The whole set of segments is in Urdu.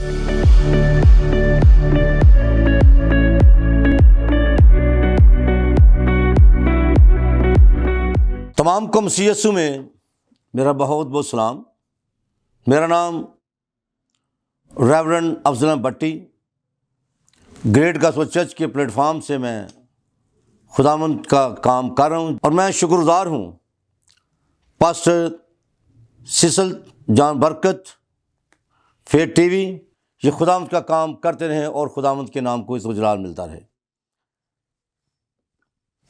تمام کو مسیح یسوع میں میرا بہت بہت سلام۔ میرا نام ریورنڈ افضل بٹی، گریٹ گاسپل چرچ کے پلیٹ فارم سے میں خداوند کا کام کر رہا ہوں، اور میں شکر گزار ہوں پاسٹر سیسل جان برکت فیت ٹی وی، یہ خداوند کا کام کرتے رہیں اور خداوند کے نام کو عزت و جلال ملتا رہے۔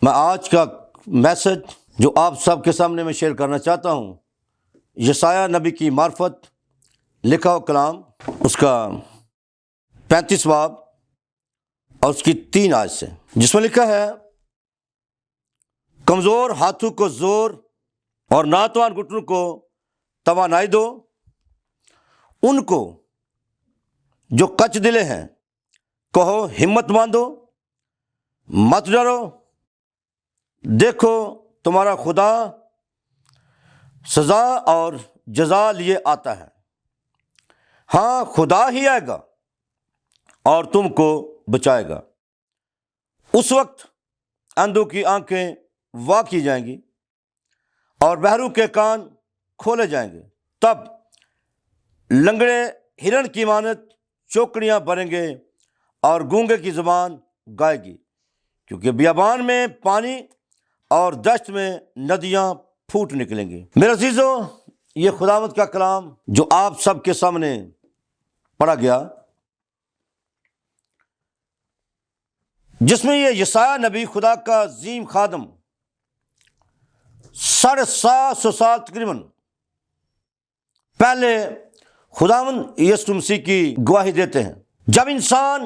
میں آج کا میسج جو آپ سب کے سامنے میں شیئر کرنا چاہتا ہوں، یسایہ نبی کی معرفت لکھا ہوا کلام، اس کا 35 باب اور اس کی 3 آیت سے، جس میں لکھا ہے: کمزور ہاتھوں کو زور اور ناتوان گھٹنوں کو توانائی دو، ان کو جو کچ دلے ہیں کہو ہمت باندھو، مت ڈرو، دیکھو تمہارا خدا سزا اور جزا لیے آتا ہے۔ ہاں، خدا ہی آئے گا اور تم کو بچائے گا۔ اس وقت اندھوں کی آنکھیں وا کی جائیں گی اور بہروں کے کان کھولے جائیں گے۔ تب لنگڑے ہرن کی مانند چوکڑیاں بھریں گے اور گونگے کی زبان گائے گی، کیونکہ بیابان میں پانی اور دشت میں ندیاں پھوٹ نکلیں گی۔ میرے عزیزو، یہ خداوند کا کلام جو آپ سب کے سامنے پڑھا گیا، جس میں یہ یسایہ نبی، خدا کا عظیم خادم، 750 سال تقریباً پہلے خداوند یسوع مسیح کی گواہی دیتے ہیں، جب انسان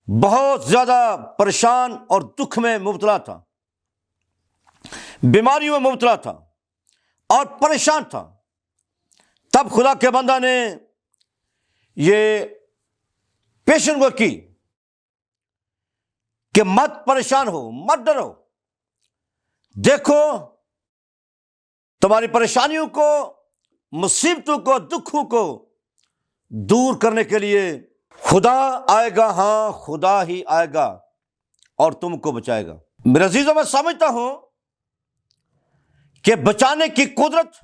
بہت زیادہ پریشان اور دکھ میں مبتلا تھا، بیماریوں میں مبتلا تھا اور پریشان تھا، تب خدا کے بندہ نے یہ پیشن گوئی کی کہ مت پریشان ہو، مت ڈرو، دیکھو تمہاری پریشانیوں کو، مصیبتوں کو، دکھوں کو دور کرنے کے لیے خدا آئے گا۔ ہاں، خدا ہی آئے گا اور تم کو بچائے گا۔ میرے عزیزوں، میں سمجھتا ہوں کہ بچانے کی قدرت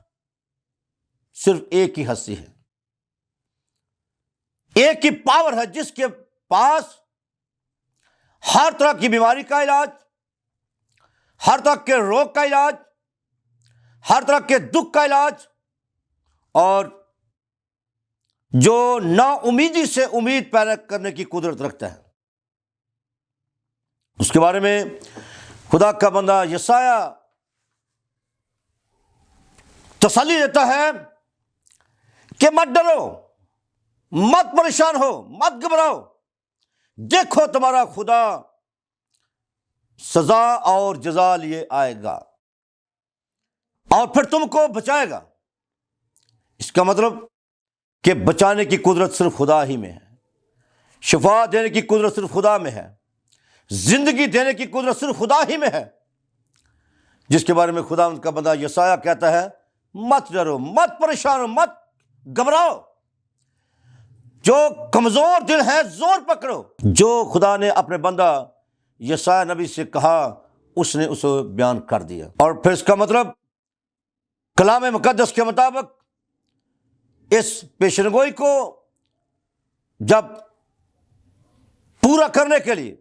صرف ایک ہی ہستی ہے، ایک ہی پاور ہے، جس کے پاس ہر طرح کی بیماری کا علاج، ہر طرح کے روگ کا علاج، ہر طرح کے دکھ کا علاج، اور جو نا امیدی سے امید پیدا کرنے کی قدرت رکھتا ہے۔ اس کے بارے میں خدا کا بندہ یسایہ تسلی دیتا ہے کہ مت ڈرو، مت پریشان ہو، مت گھبراؤ، دیکھو تمہارا خدا سزا اور جزا لیے آئے گا اور پھر تم کو بچائے گا۔ اس کا مطلب کہ بچانے کی قدرت صرف خدا ہی میں ہے، شفا دینے کی قدرت صرف خدا میں ہے، زندگی دینے کی قدرت صرف خدا ہی میں ہے، جس کے بارے میں خدا ان کا بندہ یسایہ کہتا ہے: مت ڈرو، مت پریشان ہو، مت گھبراؤ، جو کمزور دل ہے زور پکڑو۔ جو خدا نے اپنے بندہ یسایہ نبی سے کہا، اس نے اسے بیان کر دیا۔ اور پھر اس کا مطلب کلام مقدس کے مطابق اس پیشن گوئی کو جب پورا کرنے کے لیے،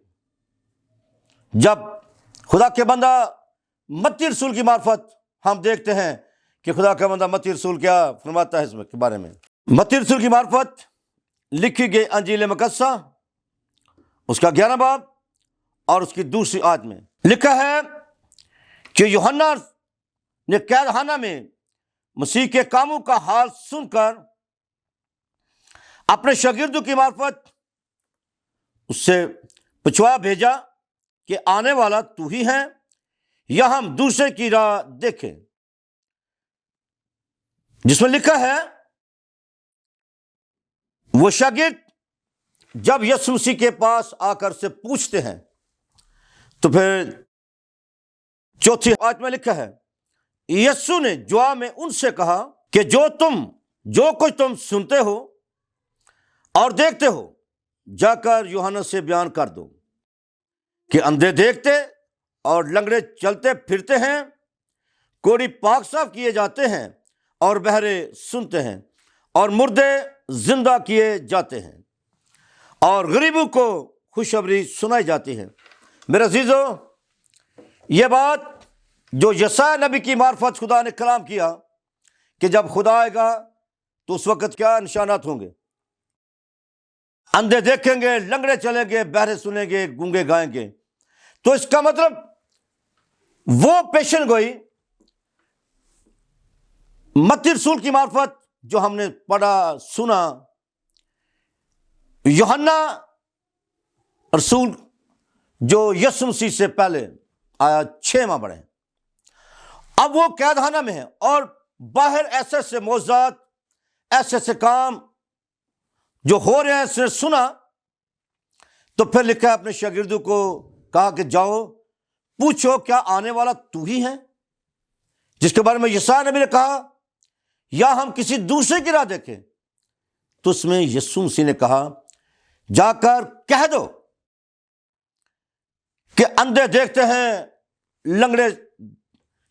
جب خدا کے بندہ متی رسول کی معرفت، ہم دیکھتے ہیں کہ خدا کا بندہ متی رسول کیا فرماتا ہے اس کے بارے میں۔ متی رسول کی معرفت لکھی گئی انجیل مقدسہ، اس کا 11 باب اور اس کی 2 آیت میں لکھا ہے کہ یوحنا نے قید خانہ میں مسیح کے کاموں کا حال سن کر اپنے شاگردوں کی معرفت اس سے پوچھوا بھیجا کہ آنے والا تو ہی ہے یا ہم دوسرے کی راہ دیکھیں، جس میں لکھا ہے وہ شاگرد جب یسوع مسیح کے پاس آ کر سے پوچھتے ہیں، تو پھر 4 آیت میں لکھا ہے: یسوع نے جواب میں ان سے کہا کہ جو کچھ تم سنتے ہو اور دیکھتے ہو جا کر یوحنا سے بیان کر دو کہ اندھے دیکھتے اور لنگڑے چلتے پھرتے ہیں، کوڑی پاک صاف کیے جاتے ہیں اور بہرے سنتے ہیں، اور مردے زندہ کیے جاتے ہیں، اور غریبوں کو خوشخبری سنائی جاتی ہے۔ میرے عزیزو، یہ بات جو یسایا نبی کی معرفت خدا نے کلام کیا کہ جب خدا آئے گا تو اس وقت کیا نشانات ہوں گے، اندھے دیکھیں گے، لنگڑے چلیں گے، بہرے سنیں گے، گونگے گائیں گے۔ تو اس کا مطلب وہ پیشن گوئی متی رسول کی معرفت جو ہم نے پڑھا سنا، یوحنا رسول جو یسوع مسیح سے پہلے آیا 6 ماہ بڑے ہیں، اب وہ قید خانہ میں ہے اور باہر ایسے ایسے معجزات، ایسے ایسے کام جو ہو رہے ہیں اس نے سنا، تو پھر لکھا ہے اپنے شاگردوں کو کہا کہ جاؤ پوچھو کیا آنے والا تو ہی ہے جس کے بارے میں یسایا نبی نے کہا، یا ہم کسی دوسرے کی راہ دیکھیں؟ تو اس میں یسوع مسیح نے کہا جا کر کہہ دو کہ اندھے دیکھتے ہیں، لنگڑے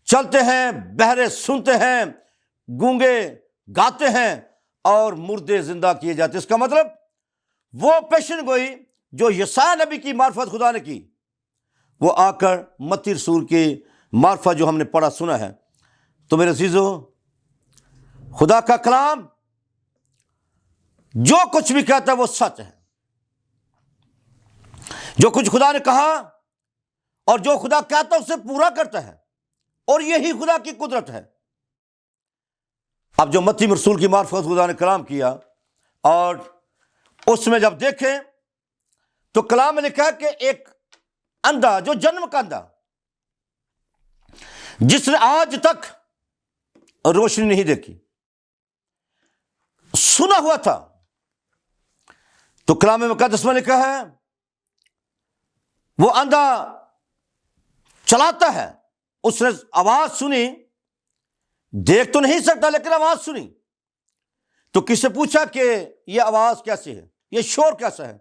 چلتے ہیں، بہرے سنتے ہیں، گونگے گاتے ہیں، اور مردے زندہ کیے جاتے ہیں۔ اس کا مطلب وہ پیشن گوئی جو یسایا نبی کی معرفت خدا نے کی، وہ آ کر متی رسول کی معرفت جو ہم نے پڑھا سنا ہے۔ تو میرے عزیزو، خدا کا کلام جو کچھ بھی کہتا ہے وہ سچ ہے۔ جو کچھ خدا نے کہا اور جو خدا کہتا ہے اسے پورا کرتا ہے، اور یہی خدا کی قدرت ہے۔ اب جو متی رسول کی معرفت خدا نے کلام کیا، اور اس میں جب دیکھیں تو کلام میں لکھا ہے کہ ایک اندھا، جو جنم کا اندھا، جس نے آج تک روشنی نہیں دیکھی، سنا ہوا تھا، تو کلام مقدس میں لکھا ہے وہ اندھا چلاتا ہے، اس نے آواز سنی، دیکھ تو نہیں سکتا لیکن آواز سنی، تو کس سے پوچھا کہ یہ آواز کیسی ہے، یہ شور کیسا ہے؟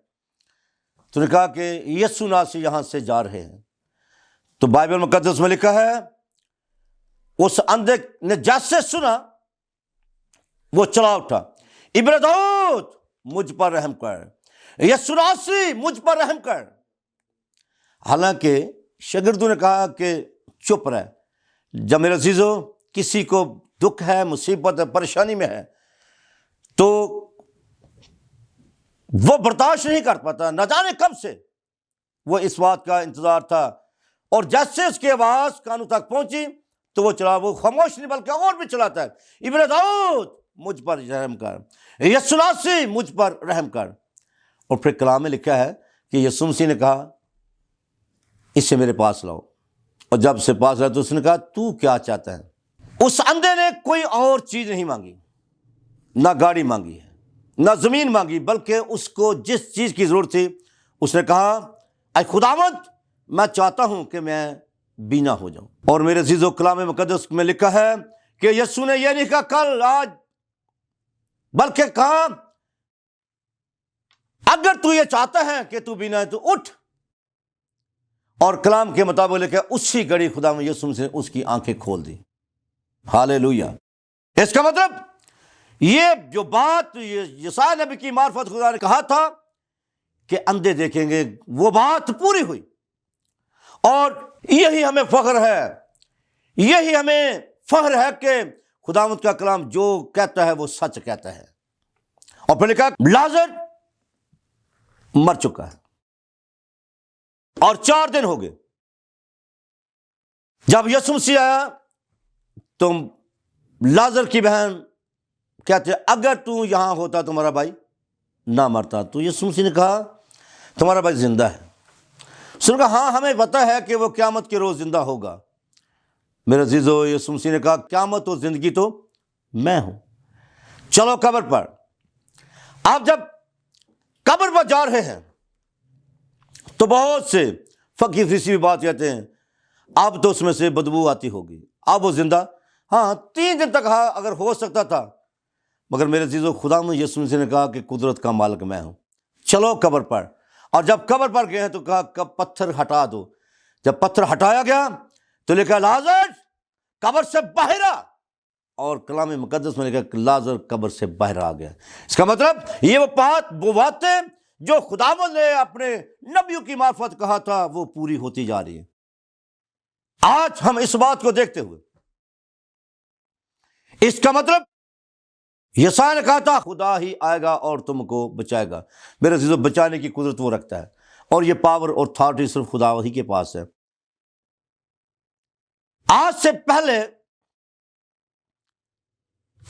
تو نے کہا کہ یسوع ناصری یہاں سے جا رہے ہیں۔ تو بائبل مقدس میں لکھا ہے اس اندھے نے جیسے سنا وہ چلا اٹھا، ابن داؤد مجھ پر رحم کر، یسوع ناصری مجھ پر رحم کر۔ حالانکہ شاگردوں نے کہا کہ چپ رہ۔ جب میرے عزیزو کسی کو دکھ ہے، مصیبت ہے، پریشانی میں ہے، تو وہ برداشت نہیں کر پاتا، نہ جانے کب سے وہ اس بات کا انتظار تھا، اور جیسے اس کی آواز کانوں تک پہنچی تو وہ چلا، وہ خاموش نہیں بلکہ اور بھی چلاتا ہے، ابن داؤد مجھ پر رحم کر، یسوع ناصری مجھ پر رحم کر۔ اور پھر کلام میں لکھا ہے کہ یسوع مسیح نے کہا اسے میرے پاس لاؤ، اور جب سے پاس لایا تو اس نے کہا تو کیا چاہتا ہے؟ اس اندھے نے کوئی اور چیز نہیں مانگی، نہ گاڑی مانگی ہے، نہ زمین مانگی، بلکہ اس کو جس چیز کی ضرورت تھی اس نے کہا اے خداوند میں چاہتا ہوں کہ میں بینا ہو جاؤں۔ اور میرے عزیزو کلام مقدس میں لکھا ہے کہ یسوع نے یہ نہیں کہا کل آج، بلکہ کہا اگر تو یہ چاہتا ہے کہ تو بینا ہے تو اٹھ۔ اور کلام کے مطابق لکھا اسی گھڑی خدا میں یسوع سے اس کی آنکھیں کھول دی۔ ہالےلویا۔ اس کا مطلب یہ جو بات یسایا نبی کی معرفت خدا نے کہا تھا کہ اندھے دیکھیں گے، وہ بات پوری ہوئی، اور یہی ہمیں فخر ہے، یہی ہمیں فخر ہے کہ خداوند کا کلام جو کہتا ہے وہ سچ کہتا ہے۔ اور پھر لکھا لازر مر چکا ہے اور 4 دن ہو گئے۔ جب یسوع مسیح آیا تو لازر کی بہن کہتے اگر تو یہاں ہوتا تمہارا بھائی نہ مرتا۔ تو یسوع مسیح نے کہا تمہارا بھائی زندہ ہے۔ اس نے کہا ہاں ہمیں پتہ ہے کہ وہ قیامت کے روز زندہ ہوگا۔ میرے عزیزو یسوع مسیح نے کہا قیامت و زندگی تو میں ہوں، چلو قبر پر۔ آپ جب قبر پر جا رہے ہیں تو بہت سے فقیر فریسی بھی بات کہتے ہیں اب تو اس میں سے بدبو آتی ہوگی، اب وہ زندہ، ہاں 3 دن تک اگر ہو سکتا تھا مگر میرے عزیزو خداوند یسوع مسیح نے کہا کہ قدرت کا مالک میں ہوں، چلو قبر پر۔ اور جب قبر پر گئے ہیں تو کہا کہ پتھر ہٹا دو۔ جب پتھر ہٹایا گیا تو لکھا لازر قبر سے باہر آ، اور کلام مقدس میں لکھا کہ لازر قبر سے باہر آ گیا۔ اس کا مطلب یہ وہ باتیں جو خداوند نے اپنے نبیوں کی معرفت کہا تھا وہ پوری ہوتی جا رہی ہیں۔ آج ہم اس بات کو دیکھتے ہوئے، اس کا مطلب یسوع نے کہا تھا خدا ہی آئے گا اور تم کو بچائے گا۔ میرے عزیزو، بچانے کی قدرت وہ رکھتا ہے، اور یہ پاور اور اتھارٹی صرف خدا ہی کے پاس ہے۔ آج سے پہلے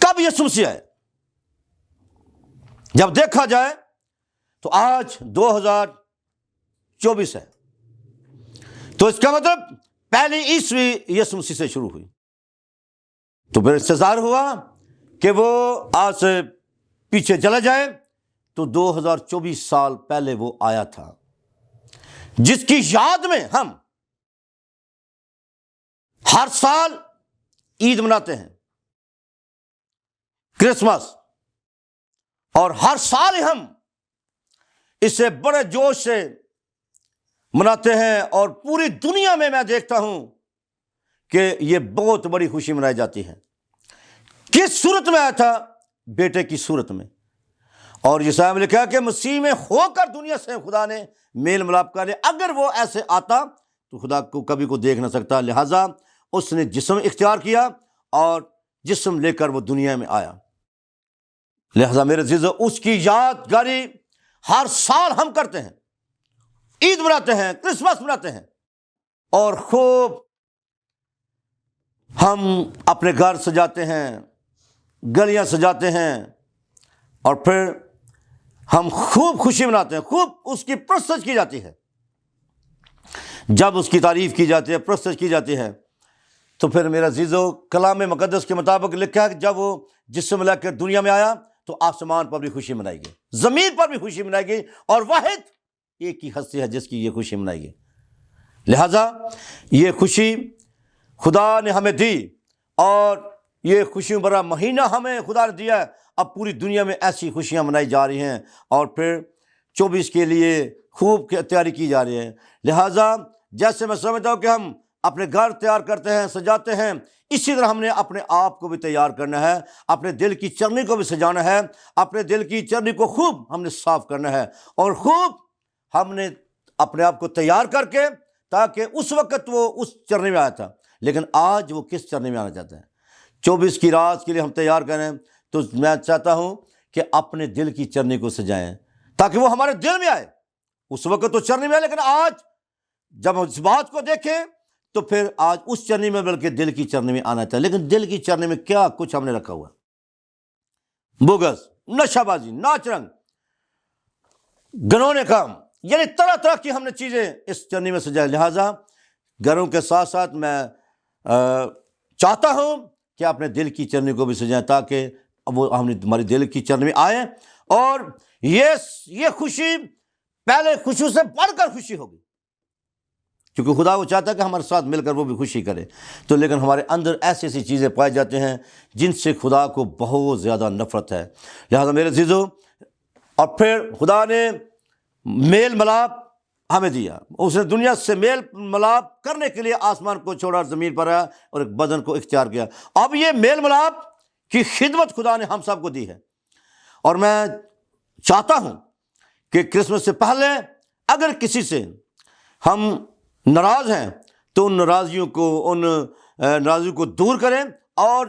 کب یسوع مسیح آئے؟ جب دیکھا جائے تو آج 2024 ہے، تو اس کا مطلب پہلی عیسوی یسوع مسیح سے شروع ہوئی، تو پھر انتظار ہوا کہ وہ آج سے پیچھے چلا جائے تو 2024 سال پہلے وہ آیا تھا، جس کی یاد میں ہم ہر سال عید مناتے ہیں، کرسمس، اور ہر سال ہم اسے بڑے جوش سے مناتے ہیں، اور پوری دنیا میں دیکھتا ہوں کہ یہ بہت بڑی خوشی منائی جاتی ہے۔ کس صورت میں آیا تھا؟ بیٹے کی صورت میں۔ اور یسوع نے لکھا کہ مسیح میں ہو کر دنیا سے خدا نے میل ملاپ کر لیا۔ اگر وہ ایسے آتا تو خدا کو کبھی کو دیکھ نہ سکتا، لہٰذا اس نے جسم اختیار کیا اور جسم لے کر وہ دنیا میں آیا۔ لہٰذا میرے عزیزو، اس کی یادگاری ہر سال ہم کرتے ہیں، عید مناتے ہیں، کرسمس مناتے ہیں، اور خوب ہم اپنے گھر سجاتے ہیں، گلیاں سجاتے ہیں، اور پھر ہم خوب خوشی مناتے ہیں، خوب اس کی پرستش کی جاتی ہے۔ جب اس کی تعریف کی جاتی ہے، پرستش کی جاتی ہے، تو پھر میرا عزیزو، کلام مقدس کے مطابق لکھا ہے کہ جب وہ جسم لے کر دنیا میں آیا تو آسمان پر بھی خوشی منائی گئی، زمین پر بھی خوشی منائی گئی، اور واحد ایک ہی ہستی ہے جس کی یہ خوشی منائی گئی۔ لہذا یہ خوشی خدا نے ہمیں دی، اور یہ خوشیوں بھرا مہینہ ہمیں خدا نے دیا ہے۔ اب پوری دنیا میں ایسی خوشیاں منائی جا رہی ہیں، اور پھر 24 کے لیے خوب تیاری کی جا رہی ہے۔ لہٰذا جیسے میں سمجھتا ہوں کہ ہم اپنے گھر تیار کرتے ہیں، سجاتے ہیں، اسی طرح ہم نے اپنے آپ کو بھی تیار کرنا ہے، اپنے دل کی چرنی کو بھی سجانا ہے، اپنے دل کی چرنی کو خوب ہم نے صاف کرنا ہے، اور خوب ہم نے اپنے آپ کو تیار کر کے، تاکہ اس وقت وہ اس چرنی میں آیا تھا، لیکن آج وہ کس چرنی میں آنا چاہتا ہے؟ 24 کی رات کے لیے ہم تیار کریں، تو میں چاہتا ہوں کہ اپنے دل کی چرنی کو سجائیں تاکہ وہ ہمارے دل میں آئے۔ اس وقت تو چرنی میں آئے، لیکن آج جب ہم اس بات کو دیکھیں تو پھر آج اس چرنی میں بلکہ دل کی چرنی میں آنا چاہیے۔ لیکن دل کی چرنی میں کیا کچھ ہم نے رکھا ہوا؟ بغض، نشہ بازی، ناچ رنگ، گنونے کام، یعنی طرح طرح کی ہم نے چیزیں اس چرنی میں سجائیں۔ لہٰذا گھروں کے ساتھ ساتھ میں چاہتا ہوں کہ اپنے دل کی چرنی کو بھی سجائیں، تاکہ وہ ہماری دل کی چرنی میں آئے، اور یہ خوشی پہلے خوشی سے بڑھ کر خوشی ہوگی، کیونکہ خدا وہ چاہتا ہے کہ ہمارے ساتھ مل کر وہ بھی خوشی کرے۔ تو لیکن ہمارے اندر ایسی ایسی چیزیں پائی جاتی ہیں جن سے خدا کو بہت زیادہ نفرت ہے۔ لہٰذا میرے عزیزو، اور پھر خدا نے میل ملاپ ہمیں دیا، اس نے دنیا سے میل ملاپ کرنے کے لیے آسمان کو چھوڑا، زمین پر آیا اور ایک بدن کو اختیار کیا۔ اب یہ میل ملاپ کی خدمت خدا نے ہم سب کو دی ہے، اور میں چاہتا ہوں کہ کرسمس سے پہلے اگر کسی سے ہم ناراض ہیں تو ان ناراضیوں کو دور کریں، اور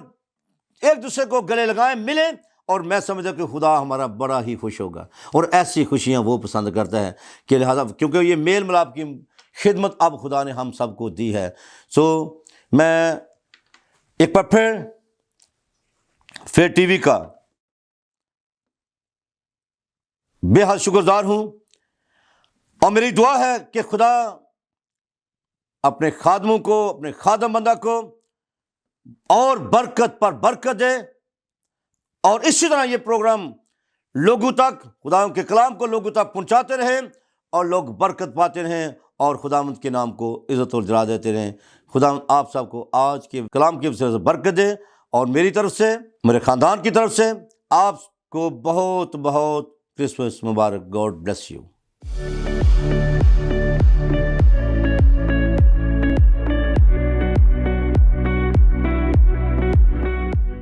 ایک دوسرے کو گلے لگائیں، ملیں، اور میں سمجھتا کہ خدا ہمارا بڑا ہی خوش ہوگا، اور ایسی خوشیاں وہ پسند کرتا ہے کہ لہٰذا کیونکہ یہ میل ملاپ کی خدمت اب خدا نے ہم سب کو دی ہے۔ سو میں ایک بار پھر ٹی وی کا بے حد شکرگزار ہوں، اور میری دعا ہے کہ خدا اپنے خادموں کو، اپنے خادم بندہ کو اور برکت پر برکت دے، اور اسی طرح یہ پروگرام لوگوں تک، خداوند کے کلام کو لوگوں تک پہنچاتے رہیں، اور لوگ برکت پاتے رہیں، اور خداوند کے نام کو عزت و جلال دیتے رہیں۔ خداوند آپ سب کو آج کے کلام کی وجہ سے برکت دے، اور میری طرف سے، میرے خاندان کی طرف سے آپ کو بہت بہت Christmas Mubarak. God bless you.